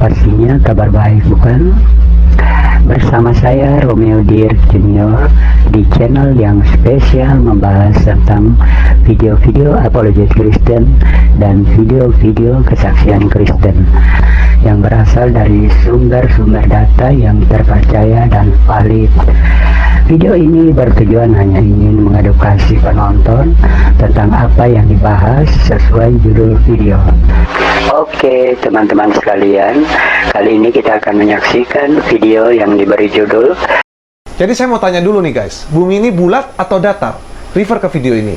pastinya kabar baik, bukan? Bersama saya Romeo Dir Junior di channel yang spesial membahas tentang video-video apologet Kristen dan video-video kesaksian Kristen yang berasal dari sumber-sumber data yang terpercaya dan valid. Video ini bertujuan hanya ingin mengedukasi penonton tentang apa yang dibahas sesuai judul video. Oke teman-teman sekalian, kali ini kita akan menyaksikan video yang diberi judul. Jadi saya mau tanya dulu nih guys, bumi ini bulat atau datar? Refer ke video ini.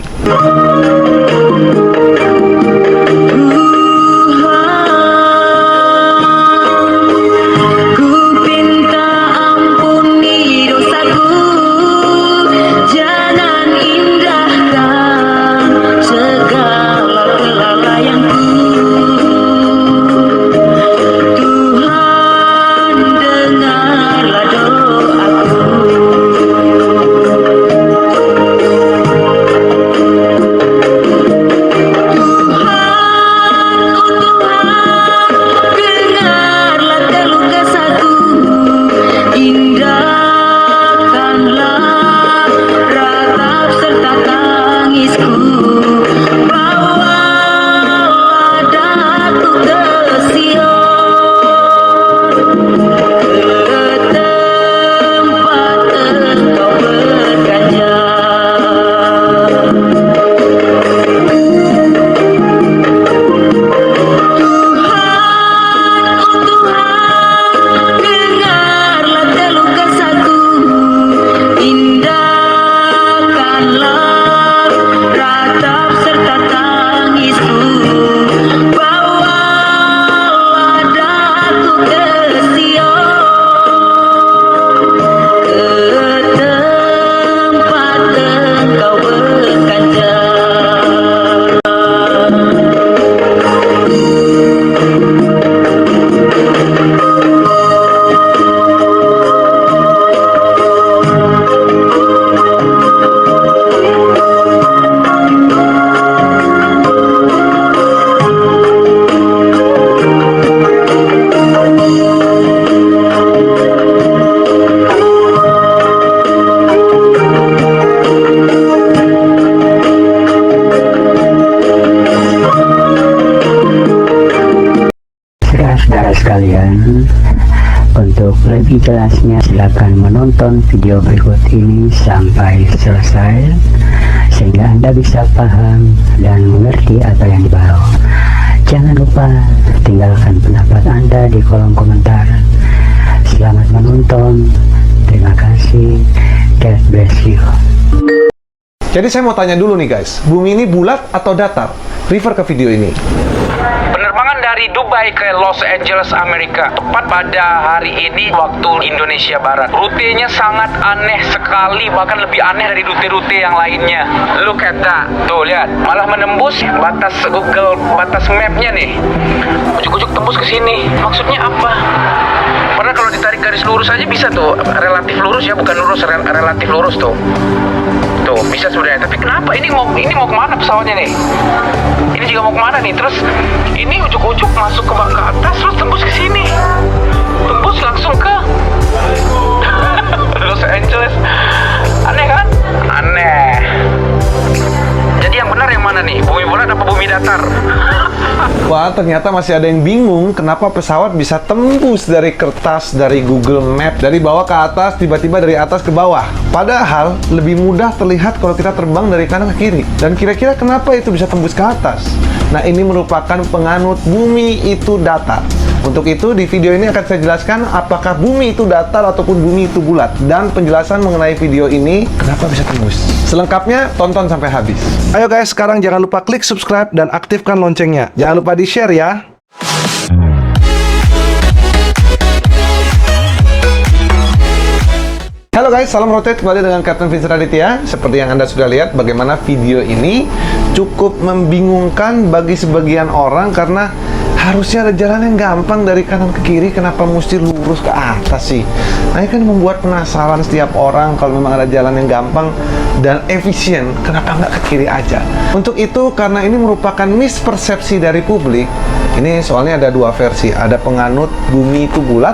Saudara sekalian, untuk lebih jelasnya silakan menonton video berikut ini sampai selesai sehingga Anda bisa paham dan mengerti apa yang dibahas. Jangan lupa tinggalkan pendapat Anda di kolom komentar. Selamat menonton, terima kasih, God bless you. Jadi saya mau tanya dulu nih guys, bumi ini bulat atau datar? Refer ke video ini. Penerbangan dari Dubai ke Los Angeles, Amerika, tepat pada hari ini waktu Indonesia Barat. Rutenya sangat aneh sekali, bahkan lebih aneh dari rute-rute yang lainnya. Look at that. Tuh, lihat. Malah menembus batas Google, batas map-nya nih. Ujuk-ujuk tembus ke sini. Maksudnya apa? Padahal kalau ditarik garis lurus aja bisa tuh. Relatif lurus ya, bukan lurus, relatif lurus tuh. Tuh, bisa sebenarnya. Tapi kenapa ini mau kemana pesawatnya nih? Ini juga mau kemana nih? Terus ini ujuk-ujuk masuk ke atas, terus tembus ke sini. Tembus langsung ke Los Angeles. Aneh kan? Aneh. Jadi yang benar yang mana nih? Bumi bulat apa bumi datar? Wah, ternyata masih ada yang bingung kenapa pesawat bisa tembus dari kertas, dari Google Map, dari bawah ke atas, tiba-tiba dari atas ke bawah. Padahal lebih mudah terlihat kalau kita terbang dari kanan ke kiri. Dan kira-kira kenapa itu bisa tembus ke atas? Nah, ini merupakan penganut bumi itu datar. Untuk itu, di video ini akan saya jelaskan apakah bumi itu datar ataupun bumi itu bulat. Dan penjelasan mengenai video ini, kenapa bisa tembus. Selengkapnya, tonton sampai habis. Ayo guys, sekarang jangan lupa klik subscribe dan aktifkan loncengnya. Jangan lupa di-share ya. Halo guys, salam rotate, kembali dengan Captain Vincent Raditya. Seperti yang Anda sudah lihat, bagaimana video ini cukup membingungkan bagi sebagian orang karena harusnya ada jalan yang gampang dari kanan ke kiri, kenapa mesti lurus ke atas sih? Nah, ini kan membuat penasaran setiap orang kalau memang ada jalan yang gampang dan efisien, kenapa nggak ke kiri aja? Untuk itu, karena ini merupakan mispersepsi dari publik, Ini soalnya ada dua versi, ada penganut bumi itu bulat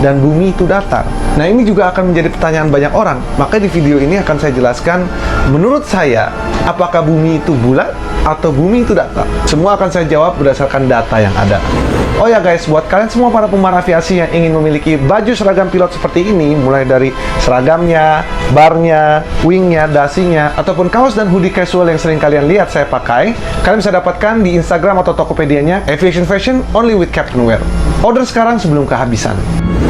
dan bumi itu datar. Nah, ini juga akan menjadi pertanyaan banyak orang. Maka di video ini akan saya jelaskan, menurut saya, apakah bumi itu bulat atau bumi itu datar? Semua akan saya jawab berdasarkan data yang ada. Oh ya guys, buat kalian semua para pembalap aviasi yang ingin memiliki baju seragam pilot seperti ini, mulai dari seragamnya, barnya, wingnya, dasinya, ataupun kaos dan hoodie casual yang sering kalian lihat saya pakai, kalian bisa dapatkan di Instagram atau Tokopedia-nya Aviation Fashion Only with Captain Wear. Order sekarang sebelum kehabisan.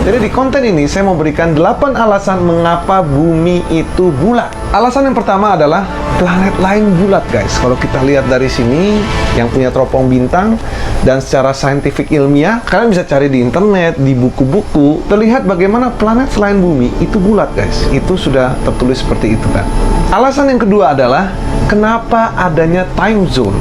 Jadi di konten ini saya mau berikan 8 alasan mengapa bumi itu bulat. Alasan yang pertama adalah planet lain bulat guys. Kalau kita lihat dari sini yang punya teropong bintang dan secara saintifik ilmiah, kalian bisa cari di internet, di buku-buku, terlihat bagaimana planet selain bumi itu bulat guys. Itu sudah tertulis seperti itu kan. Alasan yang kedua adalah kenapa adanya time zone.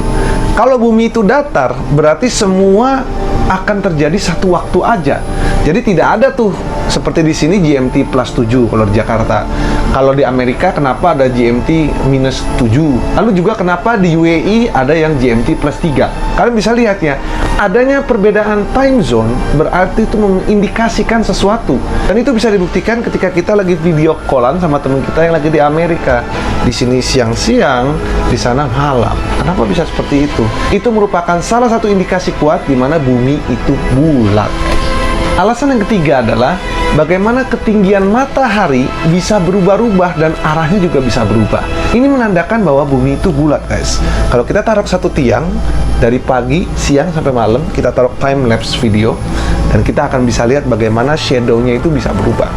Kalau bumi itu datar, berarti semua akan terjadi satu waktu aja. Jadi tidak ada tuh seperti di sini GMT plus 7 kalau di Jakarta. Kalau di Amerika kenapa ada GMT minus 7? Lalu juga kenapa di UAE ada yang GMT plus 3? Kalian bisa lihat ya, adanya perbedaan time zone berarti itu mengindikasikan sesuatu. Dan itu bisa dibuktikan ketika kita lagi video callan sama teman kita yang lagi di Amerika. Di sini siang-siang, di sana malam. Kenapa bisa seperti itu? Itu merupakan salah satu indikasi kuat di mana bumi itu bulat. Alasan yang ketiga adalah bagaimana ketinggian matahari bisa berubah-ubah dan arahnya juga bisa berubah. Ini menandakan bahwa bumi itu bulat guys. Kalau kita taruh satu tiang dari pagi, siang sampai malam, kita taruh time lapse video dan kita akan bisa lihat bagaimana shadow-nya itu bisa berubah.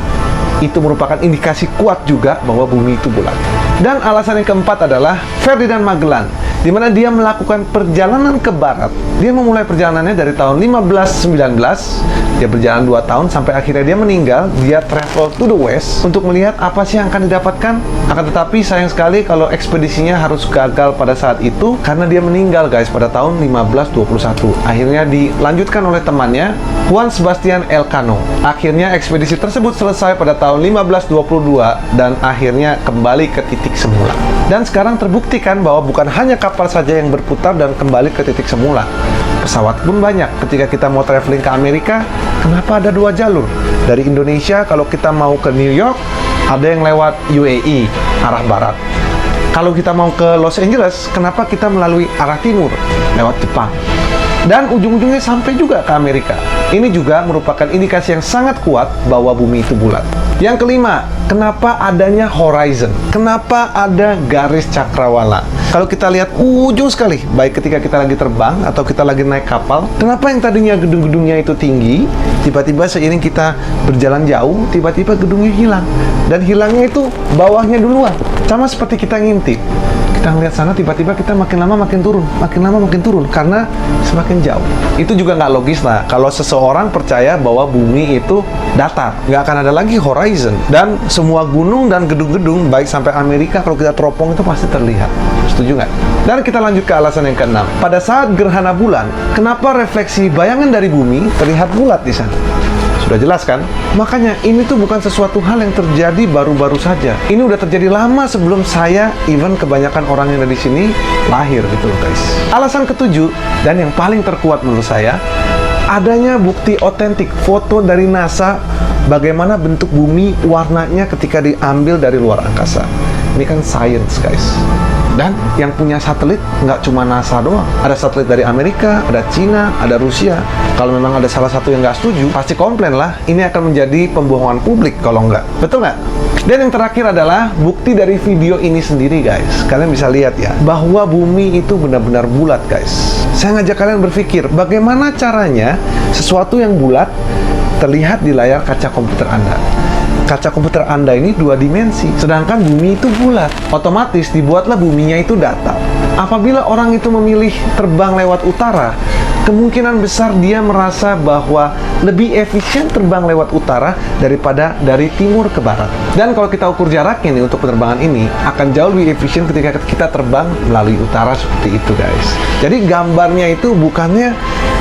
Itu merupakan indikasi kuat juga bahwa bumi itu bulat. Dan alasan yang keempat adalah Ferdinand Magellan, di mana dia melakukan perjalanan ke barat. Dia memulai perjalanannya dari tahun 1519. Dia berjalan 2 tahun sampai akhirnya dia meninggal. Dia travel to the west untuk melihat apa sih yang akan didapatkan. Akan tetapi sayang sekali kalau ekspedisinya harus gagal pada saat itu karena dia meninggal guys pada tahun 1521. Akhirnya dilanjutkan oleh temannya Juan Sebastian Elcano. Akhirnya ekspedisi tersebut selesai pada tahun 1522 dan akhirnya kembali ke titik semula. Dan sekarang terbuktikan bahwa bukan hanya kapal saja yang berputar dan kembali ke titik semula. Pesawat pun banyak. Ketika kita mau traveling ke Amerika, kenapa ada 2 jalur? Dari Indonesia, kalau kita mau ke New York, ada yang lewat UAE, arah barat. Kalau kita mau ke Los Angeles, kenapa kita melalui arah timur, lewat Jepang? Dan ujung-ujungnya sampai juga ke Amerika. Ini juga merupakan indikasi yang sangat kuat bahwa bumi itu bulat. Yang kelima, kenapa adanya horizon? Kenapa ada garis cakrawala? Kalau kita lihat ujung sekali, baik ketika kita lagi terbang atau kita lagi naik kapal, kenapa yang tadinya gedung-gedungnya itu tinggi, tiba-tiba seiring kita berjalan jauh, tiba-tiba gedungnya hilang. Dan hilangnya itu bawahnya duluan. Sama seperti kita ngintip. Kita ngeliat sana, tiba-tiba kita makin lama makin turun, makin lama makin turun, karena semakin jauh. Itu juga nggak logis lah, kalau seseorang percaya bahwa bumi itu datar, nggak akan ada lagi horizon. Dan semua gunung dan gedung-gedung, baik sampai Amerika, kalau kita teropong itu pasti terlihat. Setuju nggak? Dan kita lanjut ke alasan yang keenam. Pada saat gerhana bulan, kenapa refleksi bayangan dari bumi terlihat bulat di sana? Sudah jelas kan? Makanya ini tuh bukan sesuatu hal yang terjadi baru-baru saja. Ini udah terjadi lama sebelum saya, even kebanyakan orang yang ada di sini lahir gitu loh guys. Alasan ketujuh dan yang paling terkuat menurut saya, adanya bukti otentik foto dari NASA bagaimana bentuk bumi warnanya ketika diambil dari luar angkasa. Ini kan science guys. Dan yang punya satelit nggak cuma NASA doang. Ada satelit dari Amerika, ada Cina, ada Rusia. Kalau memang ada salah satu yang nggak setuju, pasti komplain lah. Ini akan menjadi pembohongan publik kalau nggak. Betul nggak? Dan yang terakhir adalah bukti dari video ini sendiri guys. Kalian bisa lihat ya, bahwa bumi itu benar-benar bulat guys. Saya ngajak kalian berpikir, bagaimana caranya sesuatu yang bulat terlihat di layar kaca komputer Anda. Kaca komputer Anda ini 2 dimensi, sedangkan bumi itu bulat. Otomatis dibuatlah buminya itu datar. Apabila orang itu memilih terbang lewat utara, kemungkinan besar dia merasa bahwa lebih efisien terbang lewat utara daripada dari timur ke barat. Dan kalau kita ukur jaraknya nih untuk penerbangan ini, akan jauh lebih efisien ketika kita terbang melalui utara seperti itu guys. Jadi gambarnya itu bukannya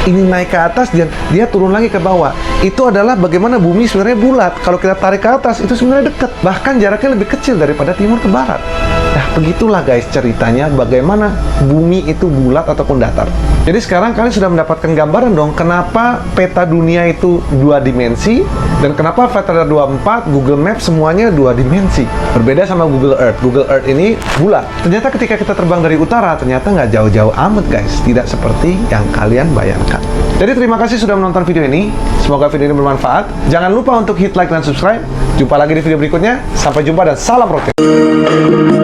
ini naik ke atas dan dia turun lagi ke bawah. Itu adalah bagaimana bumi sebenarnya bulat. Kalau kita tarik ke atas itu sebenarnya dekat, bahkan jaraknya lebih kecil daripada timur ke barat. Nah, begitulah guys ceritanya bagaimana bumi itu bulat ataupun datar. Jadi sekarang kalian sudah mendapatkan gambaran dong kenapa peta dunia itu 2 dimensi dan kenapa Flight Radar 24, Google Maps semuanya 2 dimensi. Berbeda sama Google Earth. Google Earth ini bulat. Ternyata ketika kita terbang dari utara, ternyata nggak jauh-jauh amat guys. Tidak seperti yang kalian bayangkan. Jadi terima kasih sudah menonton video ini. Semoga video ini bermanfaat. Jangan lupa untuk hit like dan subscribe. Jumpa lagi di video berikutnya. Sampai jumpa dan salam roket.